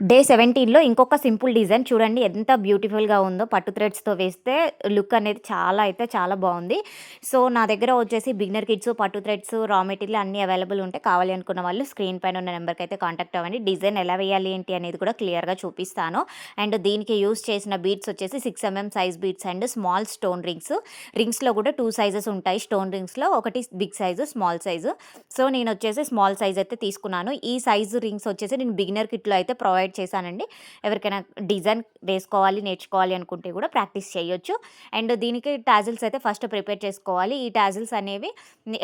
Day 17లో ఇంకొక simple design చూడండి ఎంత బ్యూటిఫుల్‌గా ఉందో. పట్టు థ్రెడ్స్‌తో వేస్తే లుక్ అనేది చాలా అయితే చాలా బావుంది. సో, నా దగ్గర వచ్చేసి బిగినర్ కిట్స్, పట్టు థ్రెడ్స్, రా మెటీరియల్ అన్నీ అవైలబుల్ ఉంటాయి. కావాలి అనుకున్న వాళ్ళు స్క్రీన్ పైన ఉన్న నెంబర్‌కైతే కాంటాక్ట్ అవ్వండి. డిజైన్ ఎలా వేయాలి ఏంటి అనేది కూడా క్లియర్‌గా చూపిస్తాను. అండ్ దీనికి యూజ్ చేసిన బీడ్స్ వచ్చేసి 6 size beads and small stone rings. రింగ్స్‌లో కూడా 2 సైజెస్ ఉంటాయి. స్టోన్ రింగ్స్‌లో ఒకటి big size, small size. So, నేనొచ్చేసి స్మాల్ సైజ్ అయితే తీసుకున్నాను. ఈ సైజు రింగ్స్ వచ్చేసి నేను బిగినర్ కిట్‌లో అయితే ప్రొవైడ్ చేశానండి. ఎవరికైనా డిజైన్ వేసుకోవాలి, నేర్చుకోవాలి అనుకుంటే కూడా ప్రాక్టీస్ చేయొచ్చు. అండ్ దీనికి టాజిల్స్ అయితే ఫస్ట్ ప్రిపేర్ చేసుకోవాలి. ఈ టాజిల్స్ అనేవి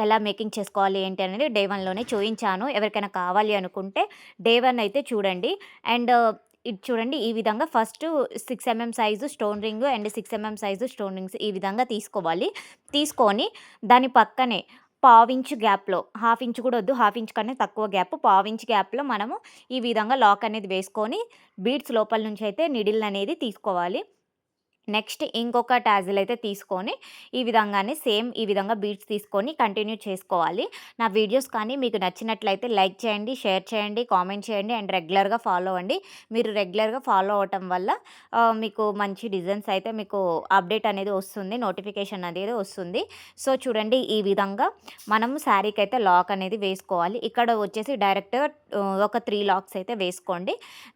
ఎలా మేకింగ్ చేసుకోవాలి ఏంటి అనేది డే 1లోనే చూయించాను. ఎవరికైనా కావాలి అనుకుంటే డే 1 అయితే చూడండి. అండ్ ఇది చూడండి ఈ విధంగా first 6 size stone ring and 6 size stone rings ఈ విధంగా తీసుకోవాలి. తీసుకొని దాని పక్కనే పావించు గ్యాప్‌లో, హాఫ్ ఇంచ్ కూడా వద్దు, హాఫ్ ఇంచ్ కన్నా తక్కువ గ్యాప్, పావించ్ గ్యాప్‌లో మనము ఈ విధంగా లాక్ అనేది వేసుకొని బీడ్స్ లోపల నుంచి అయితే నీడిల్‌ననేది తీసుకోవాలి. నెక్స్ట్ ఇంకొక టాజిల్ అయితే తీసుకొని ఈ విధంగానే సేమ్ ఈ విధంగా బీడ్స్ తీసుకొని కంటిన్యూ చేసుకోవాలి. నా వీడియోస్ కానీ మీకు నచ్చినట్లయితే లైక్ చేయండి, షేర్ చేయండి, కామెంట్ చేయండి అండ్ రెగ్యులర్‌గా ఫాలో అవ్వండి. మీరు రెగ్యులర్‌గా ఫాలో అవ్వటం వల్ల మీకు మంచి డిజైన్స్ అయితే మీకు అప్డేట్ అనేది వస్తుంది. నోటిఫికేషన్ అనేది వస్తుంది. సో, చూడండి ఈ విధంగా మనం శారీకైతే లాక్ అనేది వేసుకోవాలి. ఇక్కడ వచ్చేసి డైరెక్ట్‌గా ఒక 3 లాక్స్ అయితే వేసుకోండి.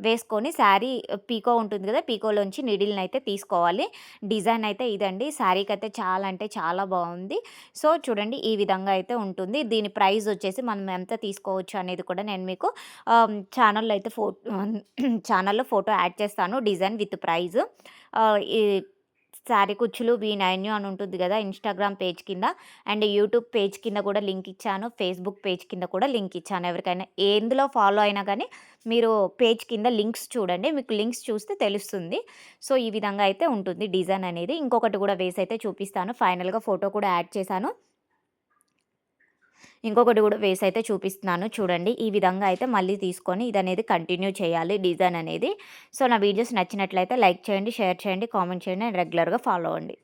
వేసుకొని శారీ పీకో ఉంటుంది కదా! పీకోలోంచి నీడిల్‌నైతే తీసుకోవాలి. డిజైన్ అయితే ఇదండి. శారీకి అయితే చాలా అంటే చాలా బాగుంది. సో, చూడండి ఈ విధంగా అయితే ఉంటుంది. దీని ప్రైస్ వచ్చేసి మనం ఎంత తీసుకోవచ్చు అనేది కూడా నేను మీకు ఛానల్‌లో అయితే ఛానల్‌లో ఫోటో యాడ్ చేస్తాను. Design with price. ఈ శారీ కుచ్చులు వి9 అని ఉంటుంది కదా! ఇన్‌స్టాగ్రామ్ పేజ్ కింద అండ్ యూట్యూబ్ పేజ్ కింద కూడా లింక్ ఇచ్చాను. ఫేస్‌బుక్ పేజ్ కింద కూడా లింక్ ఇచ్చాను. ఎవరికైనా ఎందులో ఫాలో అయినా కానీ మీరు పేజ్ కింద లింక్స్ చూడండి. మీకు లింక్స్ చూస్తే తెలుస్తుంది. సో, ఈ విధంగా అయితే ఉంటుంది డిజైన్ అనేది. ఇంకొకటి కూడా వేసి అయితే చూపిస్తాను. ఫైనల్‌గా ఫోటో కూడా యాడ్ చేశాను. ఇంకొకటి కూడా వేసి అయితే చూపిస్తున్నాను చూడండి. ఈ విధంగా అయితే మళ్ళీ తీసుకొని ఇదనేది కంటిన్యూ చేయాలి డిజైన్ అనేది. సో, నా వీడియోస్ నచ్చినట్లయితే లైక్ చేయండి, షేర్ చేయండి, కామెంట్ చేయండి అండ్ రెగ్యులర్‌గా ఫాలో అవ్వండి.